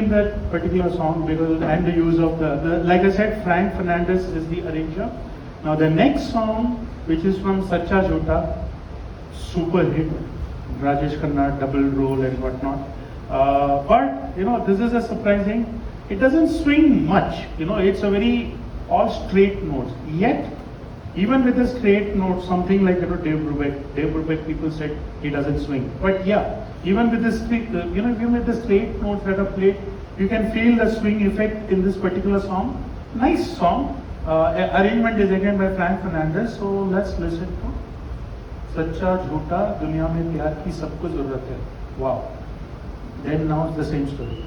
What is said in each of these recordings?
in that particular song because and the use of the like I said, Frank Fernandez is the arranger. Now the next song, which is from Sacha Jota, super hit, Rajesh Khanna double role and whatnot. But you know, this is a surprising. It doesn't swing much. You know, it's a very all straight notes. Yet, even with the straight notes, something like Dave Brubeck, people said he doesn't swing. But yeah, even with the even with the straight notes that are played, you can feel the swing effect in this particular song. Nice song. Arrangement is again by Frank Fernandez. So let's listen to सच्चा झूठा दुनिया में प्यार की सबको जरूरत है. Wow. Then now it's the same story.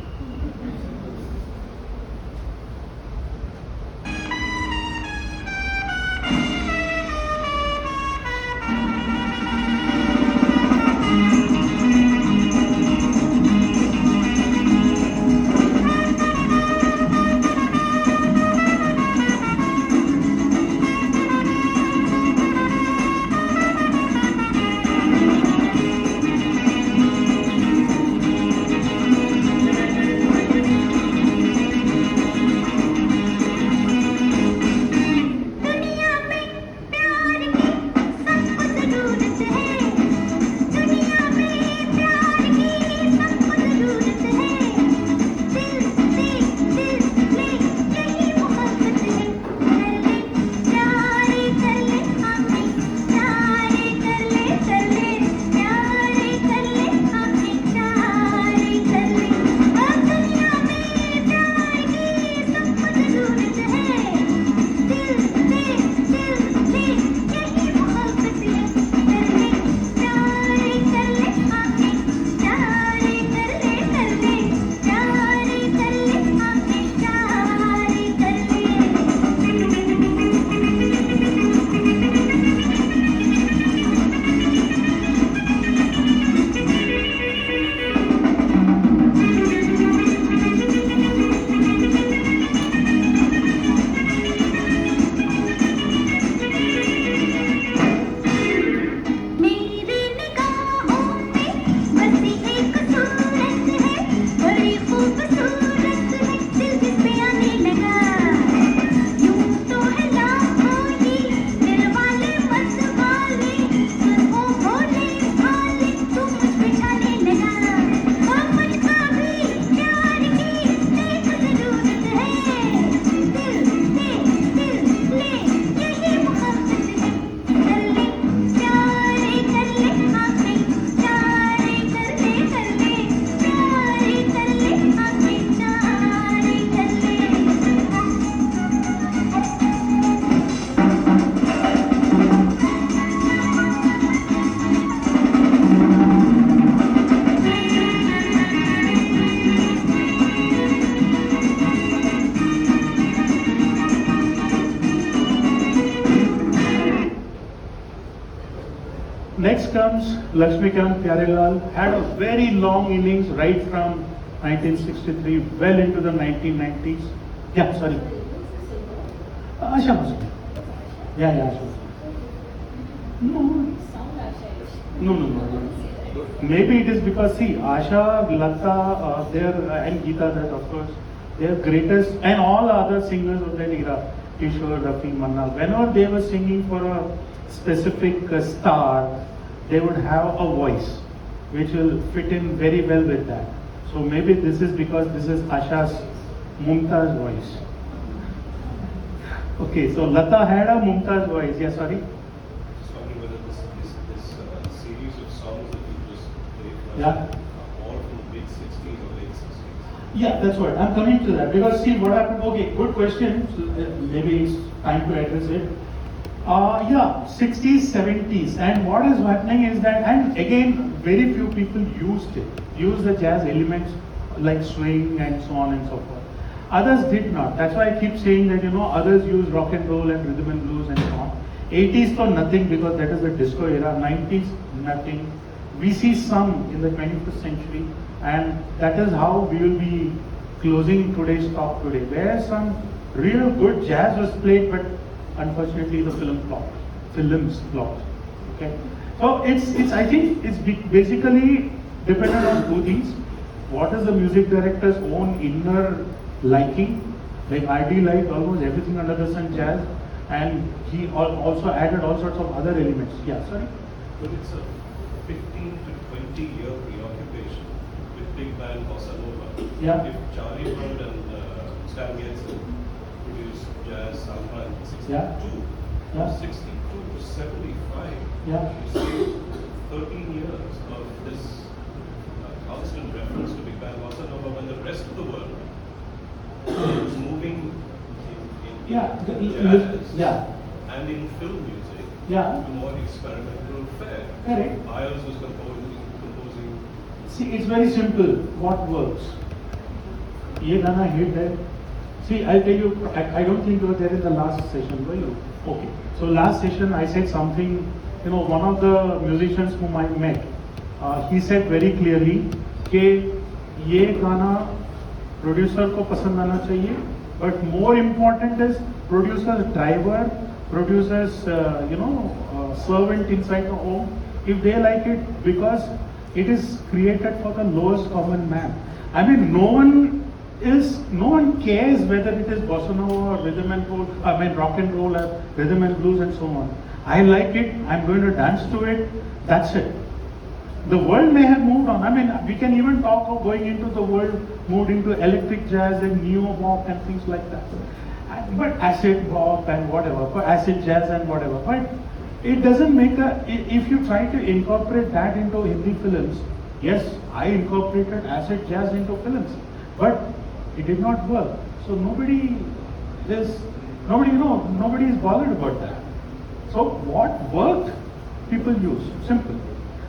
Next comes Lakshmikant Pyarelal, had a very long innings right from 1963 well into the 1990s. Yeah, sorry. Asha Bhosle. Yeah, Asha. No. Maybe it is because, see, Asha, Lata, and Geeta Dutt, of course, their greatest, and all other singers of that era, Kishore, Rafi, Manna, whenever they were singing for a specific star, they would have a voice which will fit in very well with that. So maybe this is because this is Asha's Mumtaz voice. Okay, so Lata had a Mumtaz voice. Yeah, sorry. Just wondering whether this series of songs that you just played Yeah. are all from the late 60s or late 60s. Yeah, that's what. I'm coming to that because see what happened. Okay, good question. So, maybe it's time to address it. Yeah, 60s, 70s, and what is happening is that, and again, very few people use the jazz elements like swing and so on and so forth. Others did not. That's why I keep saying that, others use rock and roll and rhythm and blues and so on. 80s for nothing because that is the disco era. 90s, nothing. We see some in the 21st century, and that is how we will be closing today's talk today. Where some real good jazz was played, but unfortunately the films flopped. Okay, so it's I think it's basically dependent on two things. what is the music director's own inner liking. Like RD liked almost everything under the sun jazz, and he also added all sorts of other elements. Yeah, sorry. But it's a 15 to 20 year preoccupation with big band bossa nova. Yeah. If Charlie Bird and Stan Getz produced jazz samba in 62, Yeah. Yeah. 62 to 75, Yeah. you see 13 years of this constant reference to big band bossa nova when the rest of the world is moving in Yeah. jazz Yeah. and in film music Yeah. to more experimental fare. Correct. Ayers was composing. See, it's very simple. What works? ये गाना hit है. See, I'll tell you. I don't think you were there in the last session, were you? Okay. So last session I said something. You know, one of the musicians whom I met, he said very clearly कि ये गाना producer को पसंद आना चाहिए. But more important is producer's driver, producer's servant inside the home. If they like it, because it is created for the lowest common man. I mean, no one cares whether it is bossa nova or rhythm and roll, rock and roll or rhythm and blues and so on. I like it, I'm going to dance to it, that's it. The world may have moved on. I mean, we can even talk of going into the world, moved into electric jazz and neo-bop and things like that. But acid bop and whatever, but acid jazz and whatever. But it doesn't make if you try to incorporate that into Hindi films, yes, I incorporated acid jazz into films, but it did not work. So nobody is bothered about that. So what worked, people use, simple.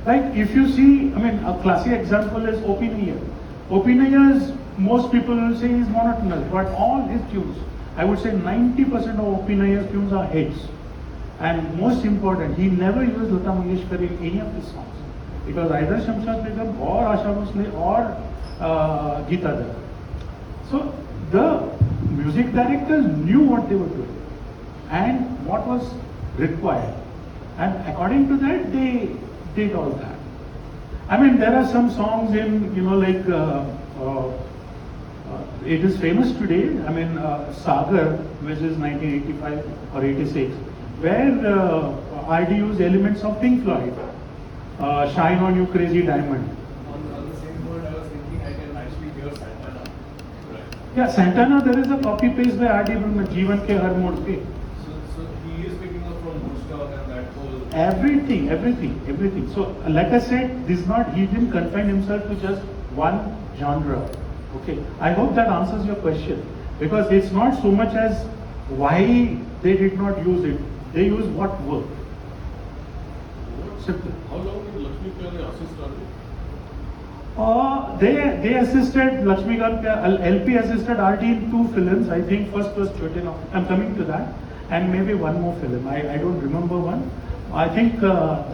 Like if you see, a classic example is O.P. Nayyar. O.P. Nayyar's, most people will say is monotonous, but all his tunes, I would say 90% of O.P. Nayyar's tunes are hits. And most important, he never used Lata Mangeshkar in any of his songs. It was either Shamshad Begum or Asha Bhosle or Geeta Dutt. So the music directors knew what they were doing and what was required. And according to that, they did all that. There are some songs in, it is famous today, Sagar, which is 1985 or 86, where RD used elements of Pink Floyd, Shine On You Crazy Diamond. On the same word, I was thinking I can actually hear Santana. Right. Yeah, Santana, there is a copy paste by RD from Jeevan Ke Har Mode Pe. So he is picking up from Woodstock and that whole. Everything. So, like I said, he didn't confine himself to just one genre. Okay, I hope that answers your question, because it's not so much as why they did not use it. They use what worked. Simple. How long did Lakshmi Pyare assist They assisted Lakshmikant, LP assisted RD in 2 films. I think first was Chote Naugkar. I'm coming to that, and maybe one more film. I don't remember one. I think that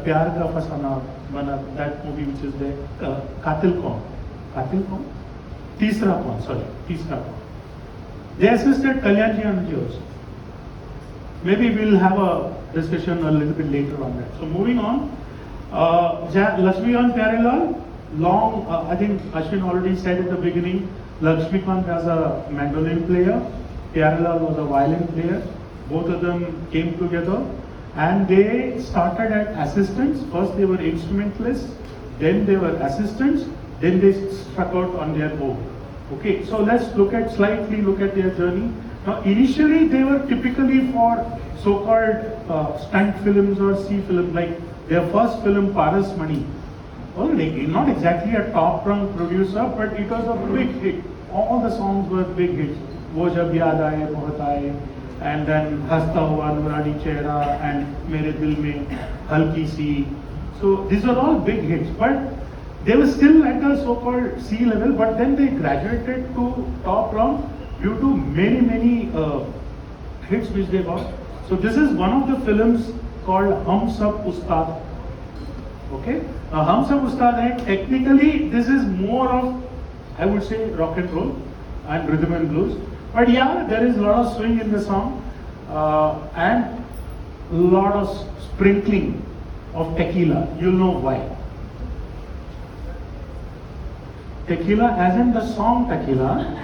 Pyar Ka Fasana, that movie which is there, Katil Kaun? Teesra Kaun. They assisted Kalyanji on yours. Maybe we'll have a discussion a little bit later on that. So moving on, Lakshmikant Pyarelal, long, I think Ashwin already said at the beginning, Lakshmikant was a mandolin player, Pyarelal was a violin player. Both of them came together and they started as assistants. First they were instrumentalists, then they were assistants, then they struck out on their own. Okay, so let's slightly look at their journey. Now initially they were typically for so-called stunt films or C films, like their first film Paras Mani. Well, not exactly a top-rung producer, but it was a big hit. All the songs were big hits. Wo Jab Yaad Aaye Bahut Aaye, and then Hasta Hua Nurani Chehra and Mere Dil Mein Halki Si. So these are all big hits, but they were still at the so-called C level, but then they graduated to top-rung due to many hits which they got. So this is one of the films called Hum Sab Ustad. Okay, Hum Sab Ustad Hai, technically this is more of, I would say, rock and roll and rhythm and blues. But yeah, there is a lot of swing in the song and a lot of sprinkling of tequila. You'll know why. Tequila as in the song Tequila.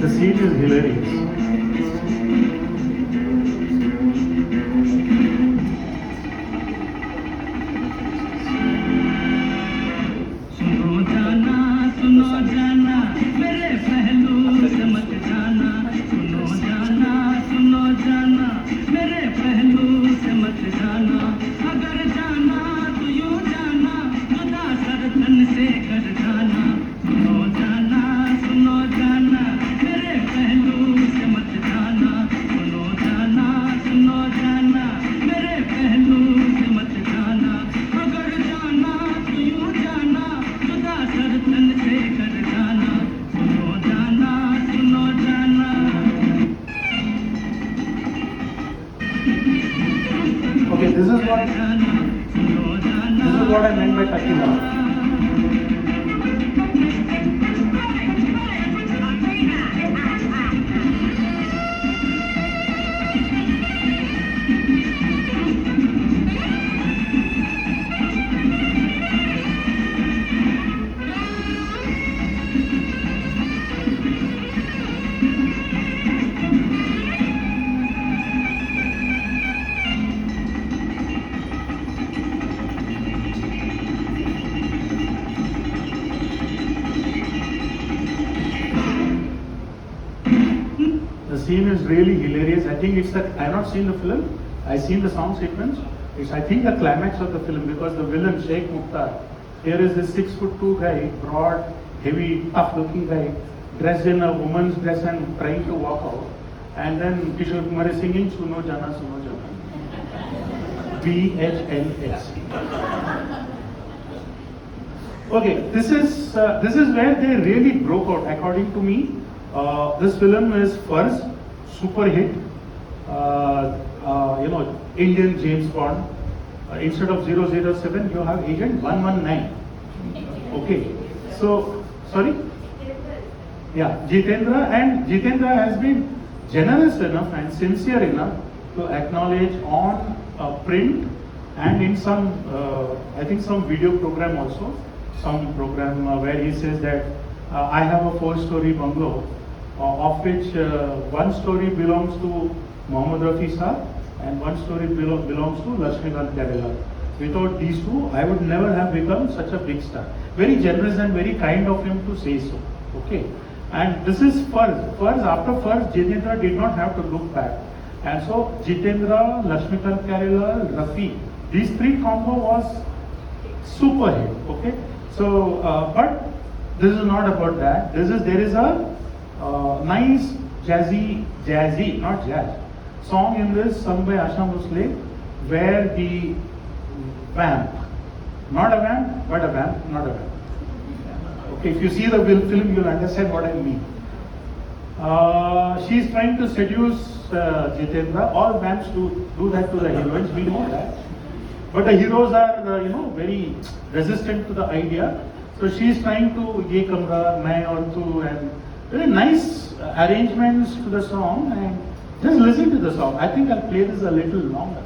The scene is hilarious. सुनो जाना मेरे पहलू से मत जाना सुनो जाना मेरे पहलू से मत जाना अगर जाना तो यूं जाना जुदा सर तन से कर जाना सुनो जाना मेरे पहलू से मत जाना सुनो जाना मेरे पहलू से मत जाना अगर जाना तो यूं जाना जुदा सर तन से कर जाना सुनो जाना Okay, this is what I meant by Tequila. The scene is really hilarious. I think it's I have not seen the film. I've seen the song sequence. It's I think the climax of the film because the villain Sheikh Mukhtar. Here is this 6'2" guy, broad, heavy, tough-looking guy, dressed in a woman's dress and trying to walk out. And then Kishore Kumar is singing Suno Jana, BHLS. Okay, this is where they really broke out, according to me. This film is first super hit. Indian James Bond. Instead of 007, you have Agent 119. Okay, so sorry. Yeah, Jitendra has been generous enough and sincere enough to acknowledge on print and in some, I think some video program also, some program where he says that I have a 4-story bungalow, of which one story belongs to Mohammad Rafi Saab and one story belongs to Lakshmikant Kyarelal. Without these two, I would never have become such a big star. Very generous and very kind of him to say so. Okay. And this is first. After first, Jitendra did not have to look back. And so Jitendra, Lakshmikant Kyarelal, Rafi, these three combo was super hit. Okay. So, but this is not about that. There is a nice jazzy, not jazz, song in this sung by Asha Bhosle, where the vamp, not a vamp, but a vamp, not a vamp. Okay, if you see the film, you'll understand what I mean. She's trying to seduce Jitendra. All vamps do that to the heroines, we know that. But the heroes are, very resistant to the idea. So she's trying to ye kamra, main aur tu, and very nice arrangements to the song. And just listen to the song. I think I'll play this a little longer.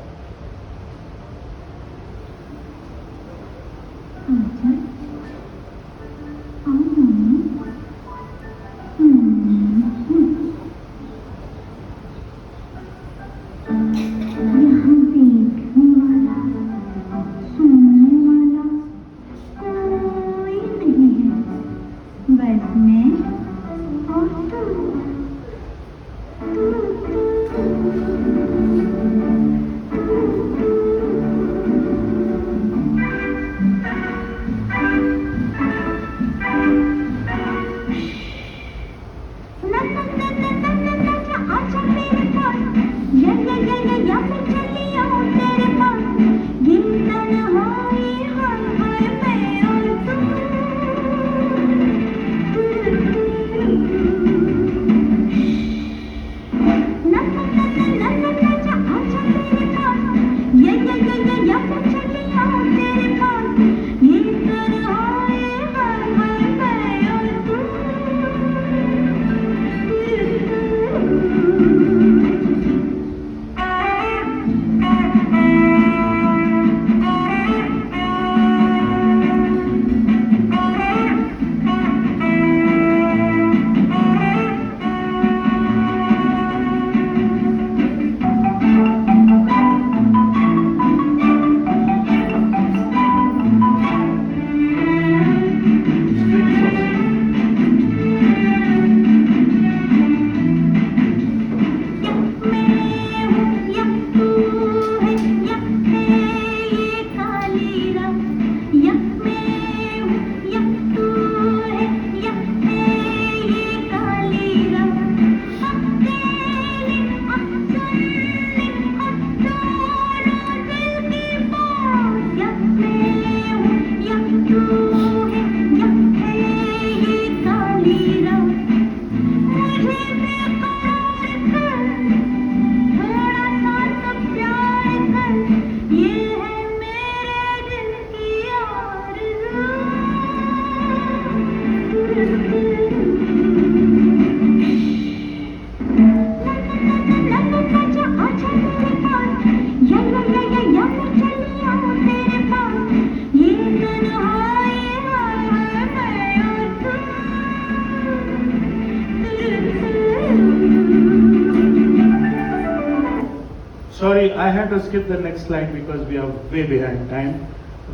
Sorry, I had to skip the next slide because we are way behind time.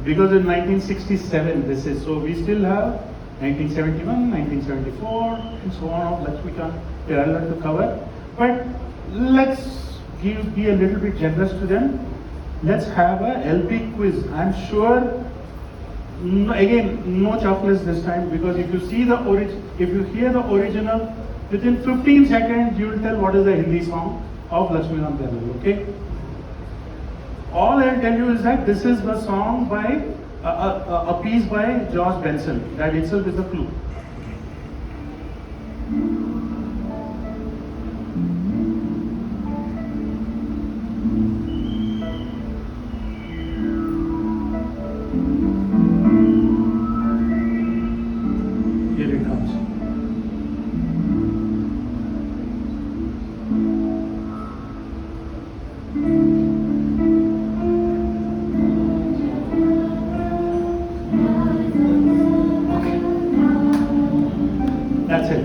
Because in 1967, this is, so we still have 1971, 1974, and so on of Lakshmikant parallel to cover. But let's be a little bit generous to them. Let's have a LP quiz. I'm sure, again, no chocolates this time, because if you see the if you hear the original, within 15 seconds you will tell what is the Hindi song of Lakshmikant Parallel, okay? All I'll tell you is that this is the song by a piece by George Benson. That itself is a clue. Here it comes. That's it.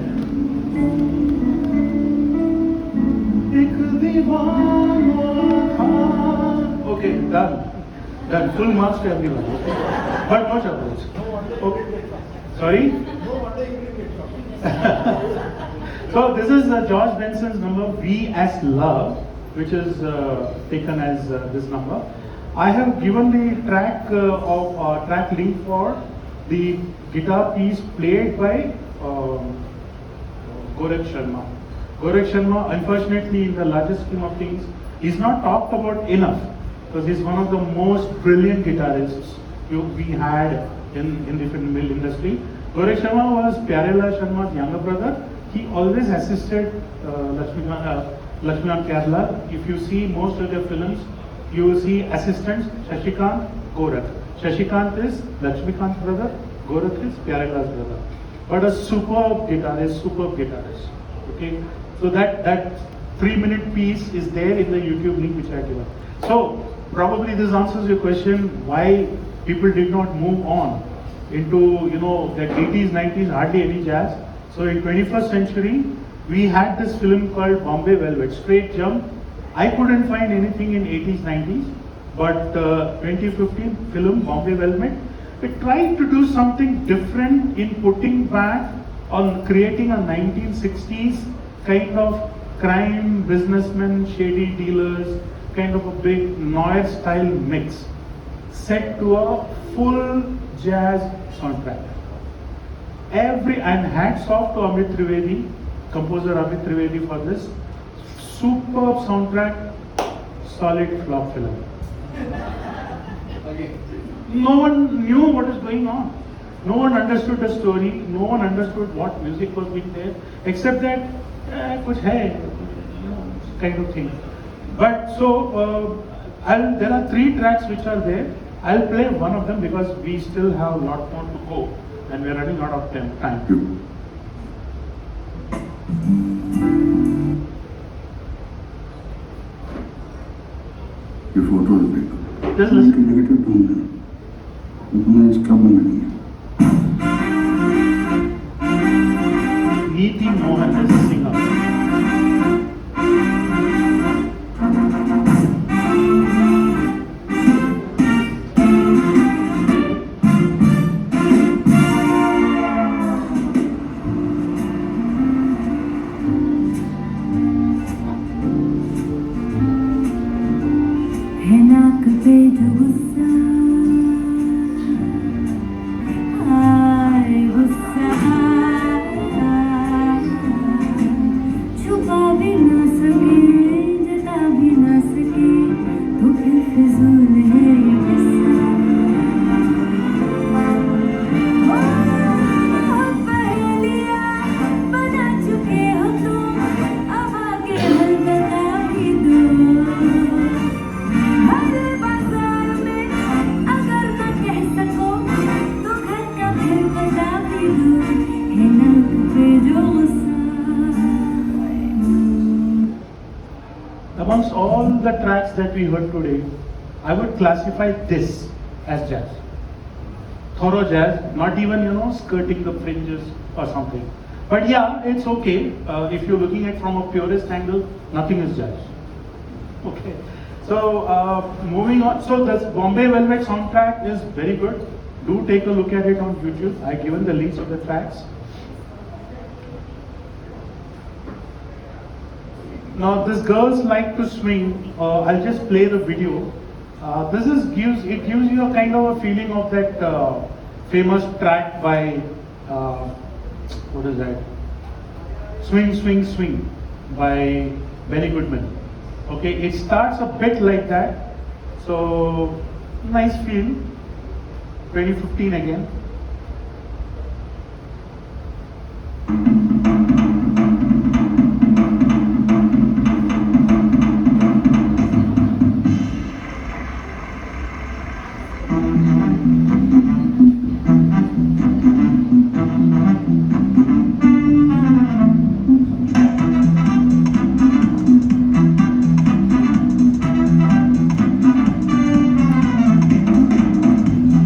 Okay, done. Done. Full marks to everyone. Okay? But no chocolates. Okay. Sorry? No wonder you didn't get chocolate. So this is George Benson's number V as Love, which is taken as this number. I have given the track track link for the guitar piece played by Gorakh Sharma. Gorakh Sharma, unfortunately, in the largest scheme of things, is not talked about enough because he's one of the most brilliant guitarists we had in the film industry. Gorakh Sharma was Pyarelal Sharma's younger brother. He always assisted Lakshmikant Kerala. If you see most of their films, you will see assistants Shashikant, Gorakh. Shashikant is Lakshmikant's brother, Gorakh is Pyarelal's brother. But a superb guitarist. Okay, so that 3-minute piece is there in the YouTube link which I have given. So probably this answers your question why people did not move on into that 80s, 90s, hardly any jazz. So in 21st century, we had this film called Bombay Velvet, Straight Jump. I couldn't find anything in 80s, 90s, but 2015 film Bombay Velvet, it tried to do something different in putting back on creating a 1960s kind of crime, businessmen, shady dealers, kind of a big noir style mix, set to a full jazz soundtrack. And hats off to Amit Trivedi, composer Amit Trivedi, for this superb soundtrack, solid flop film. Again. No one knew what is going on. No one understood the story. No one understood what music was being there, except that kuch hai, kind of thing. But so there are 3 tracks which are there. I'll play one of them because we still have a lot more to go and we're running out of time. ये photo देखो Just listen. Negative tone है उतना इसका मन नहीं है Neeti Mohan is a singer. है नाक पे जो गुस्सा आए गुस्सा छुपा भी ना सके जता भी ना सके तो फिर फिजूल है ये किस्सा पहेलियां बना चुके हो तुम अब आगे हल बता भी दो हर बाजार में अगर न कह सको तो घर का घर बता भी दो है नाक पे जो गुस्सा Amongst all the tracks that we heard today, I would classify this as jazz. Thorough jazz, not even, skirting the fringes or something. But yeah, it's okay. If you're looking at it from a purist angle, nothing is jazz. Okay. So moving on, so this Bombay Velvet soundtrack is very good. Do take a look at it on YouTube. I've given the links of the tracks. Now, these girls like to swing. I'll just play the video. Gives you a kind of a feeling of that famous track by what is that? Swing, Swing, Swing by Benny Goodman. Okay, it starts a bit like that. So nice feel. 2015 again.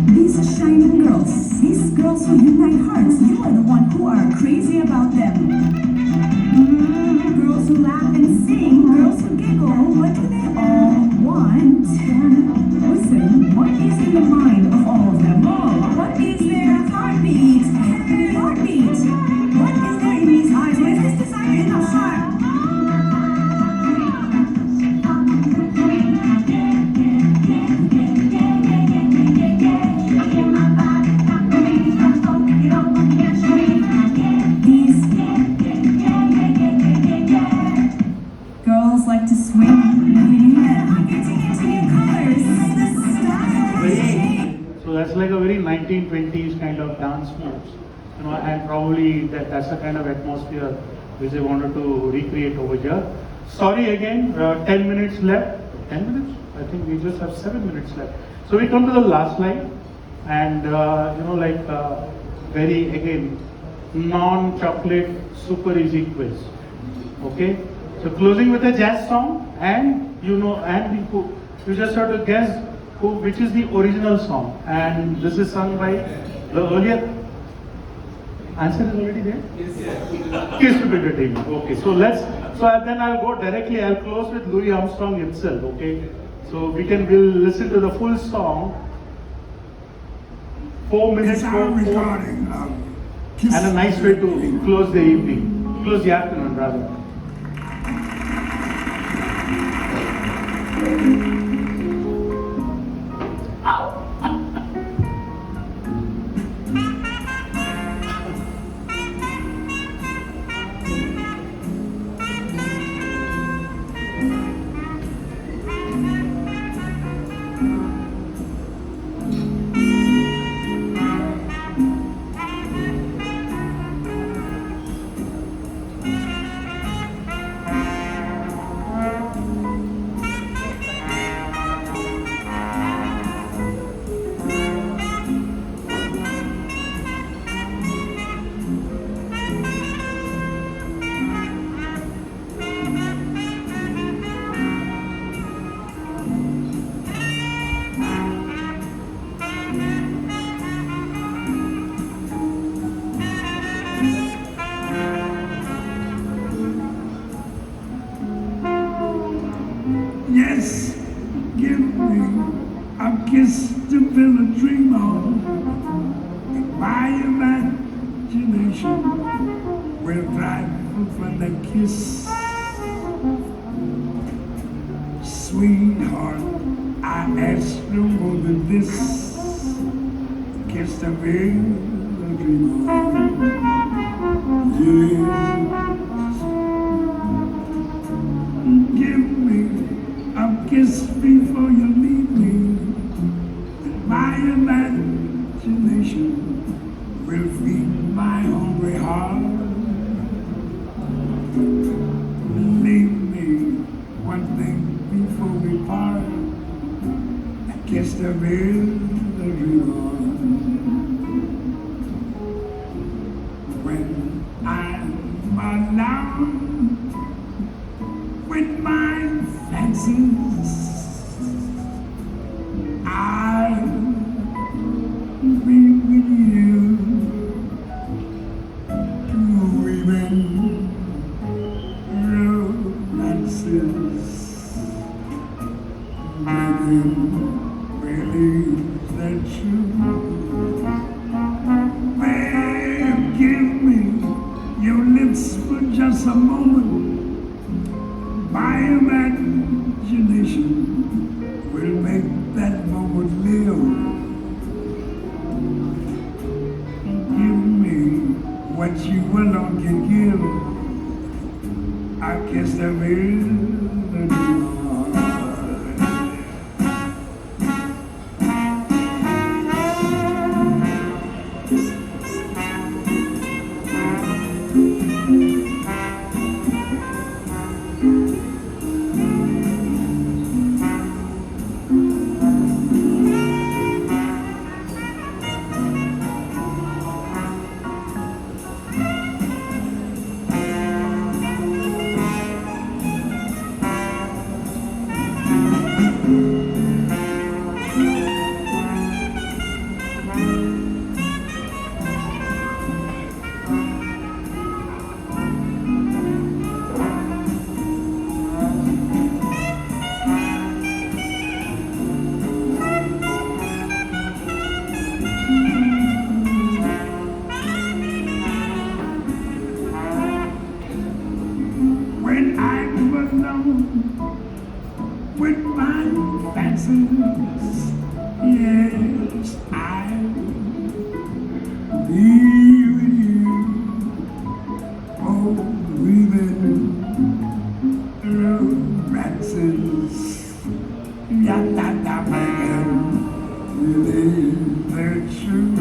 These are shining girls. These girls who unite hearts. You are the one who are crazy about them. Girls who laugh and sing. Girls who giggle. What do they all want? Listen, what is in the mind of all of them? What is their heartbeat? Their heartbeat. What is there in these eyes? What is this desire in the heart? These girls like to swing. I'm getting into your colors. This is the style. So that's like a very 1920s kind of dance moves, you know, and probably that's the kind of atmosphere which they wanted to recreate over here. Sorry again, 10 minutes left. 10 minutes? I think we just have 7 minutes left. So we come to the last line, and very again non-chocolate super easy quiz. Okay, so closing with a jazz song, and you just have to guess which is the original song, and this is sung by the earlier. Answer is already there. Kiss to Entertainment. Okay, so then I'll go directly. I'll close with Louis Armstrong himself. Okay, so we'll listen to the full song. 4 minutes It's more. our recording of Kiss And a nice way to close the evening, close the afternoon rather. Yes, give me a kiss to build a dream on. My imagination will drive for the kiss. Sweetheart, I ask no more than this. Kiss to build a dream on. Yes. Give me a kiss before you leave me. My imagination will feed my hungry heart. Leave me one thing before we part. A kiss to build a dream on. When I'm alone with my fancies, I'll be with you to even romances. really that true? Well, give me your lips for just a moment. My imagination will make that moment live. Give me what you alone can give. I guess the will. When I was alone with my fancies, yes, I'll be with you. Oh, weaving romances, yada man, really they're true.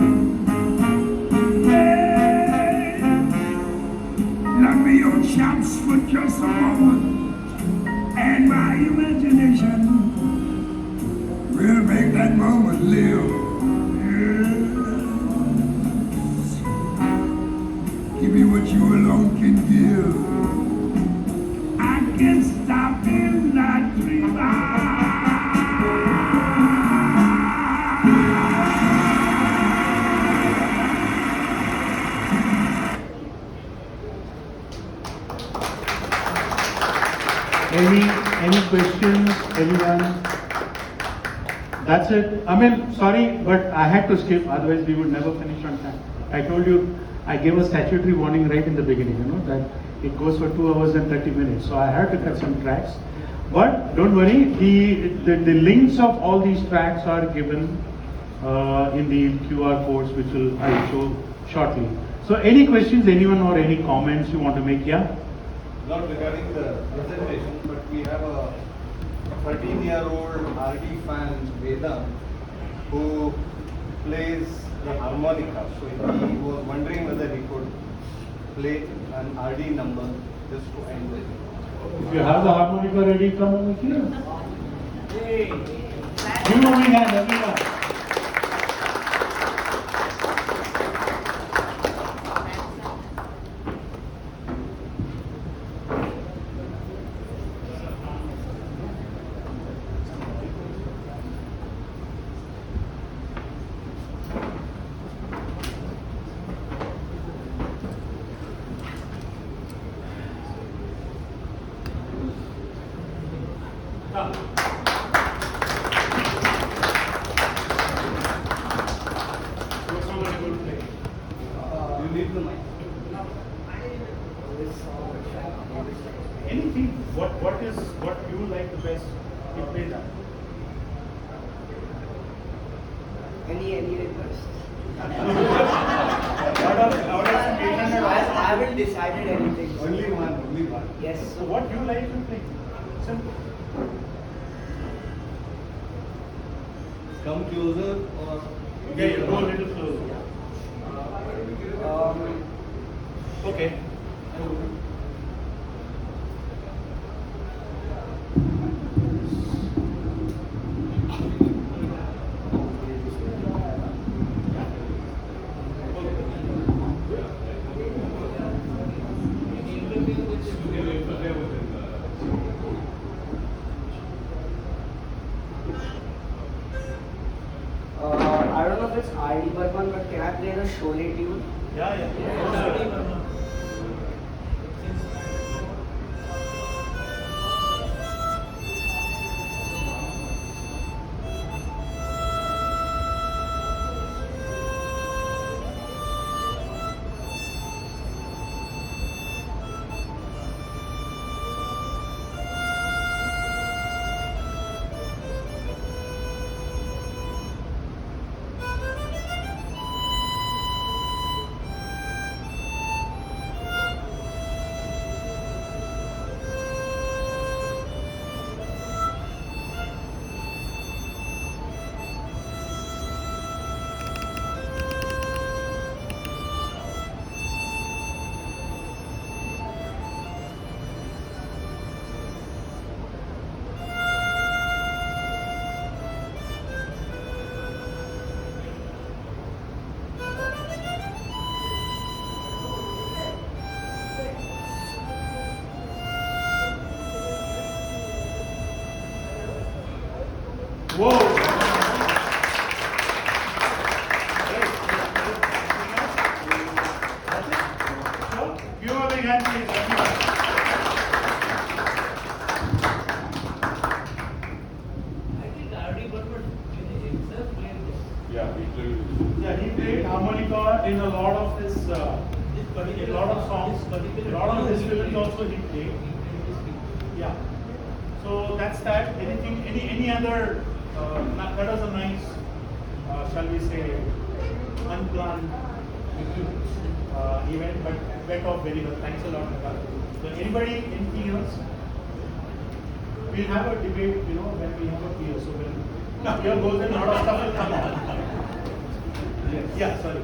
Love me your chops for just a moment, and my imagination will make that moment live. Yes. Give me what you alone can give. I can stop in that dream. Any questions, everyone? That's it. I mean, sorry, but I had to skip, otherwise we would never finish on time. I told you, I gave a statutory warning right in the beginning, that it goes for 2 hours and 30 minutes. So I had to cut some tracks. But don't worry, the links of all these tracks are given in the QR codes, which I'll show shortly. So any questions, anyone, or any comments you want to make? Yeah? Not regarding the presentation, but we have a 13-year-old RD fan, Vedant, who plays the harmonica. So he was wondering whether he could play an RD number just to end it. If you have the harmonica ready, come over here. Give a big hand, everyone. You need the mic. Anything, what you like the best, you play that. Any request? Out of 800 I haven't decided anything. Only one. Yes. So what you like to play? Simple. Come closer or... Okay, you go a little closer. Okay. I don't know if it's R.D. Burman, but can I play the Sholay tune? Yeah. Whoa! So, give a big hand, please. I think R.D. Burman himself played this. Yeah, he played. Yeah, he played harmonica in a lot of his, This a particular lot of songs, this particular a lot of his tune films he also he played. Yeah. So that's that. Anything, any other? That was a nice, shall we say, unplanned event, but went off very well. Thanks a lot, Naka. So anybody, anything else? We'll have a debate, when we have a beer. So when beer goes in, a lot of stuff will come out. Yes. Yeah, sorry.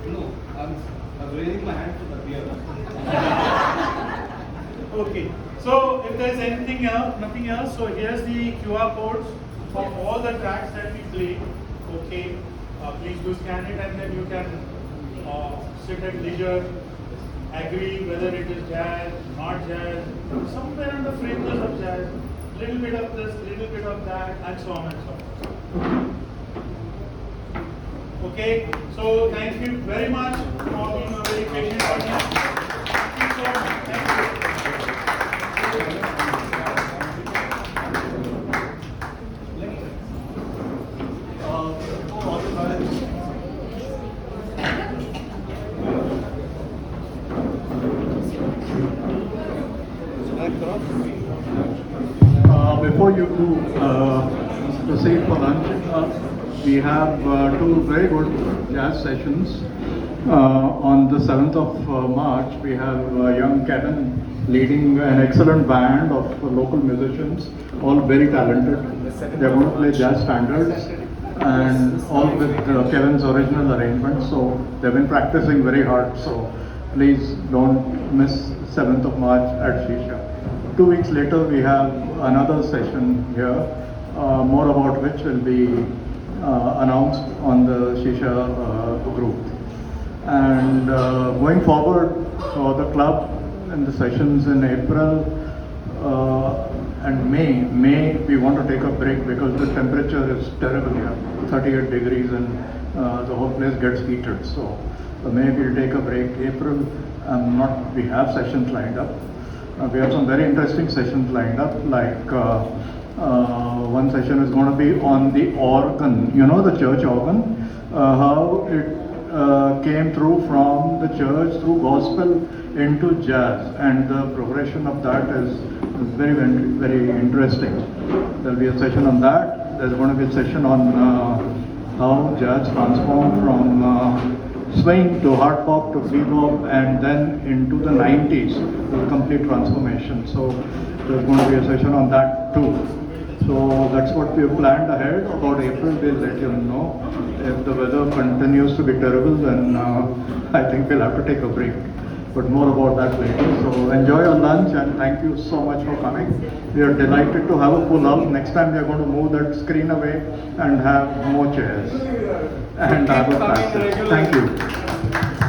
No, I'm raising my hand to the beer. Okay. So if there's anything else, nothing else, so here's the QR codes for all the tracks that we play. Okay. Please do scan it and then you can sit at leisure, agree whether it is jazz, not jazz, somewhere on the fringes of jazz, little bit of this, little bit of that, and so on and so forth. Okay, so thank you very much for being a very patient audience. Thank you so much. Thank you. Before you proceed for lunch, we have two very good jazz sessions. On the 7th of March, we have young Kevin leading an excellent band of local musicians, all very talented. They're going to play jazz standards and all with Kevin's original arrangements. So they've been practicing very hard. So please don't miss 7th of March at Shisha. 2 weeks later, we have another session here, more about which will be announced on the Shisha group. And going forward for the club and the sessions in April and May we want to take a break because the temperature is terrible here, 38 degrees, and the whole place gets heated. So May we'll take a break. April, we have sessions lined up. We have some very interesting sessions lined up, like one session is going to be on the organ, the church organ, how it came through from the church through gospel into jazz, and the progression of that is very, very, very interesting. There'll be a session on that. There's going to be a session on how jazz transformed from swing to hard bop to bebop and then into the 90s, the complete transformation. So there's going to be a session on that too. So that's what we've planned ahead. About April, we'll let you know. If the weather continues to be terrible, then I think we'll have to take a break. But more about that later. So enjoy your lunch and thank you so much for coming. We are delighted to have a full house. Next time we are going to move that screen away and have more chairs and have a pastor. Thank you.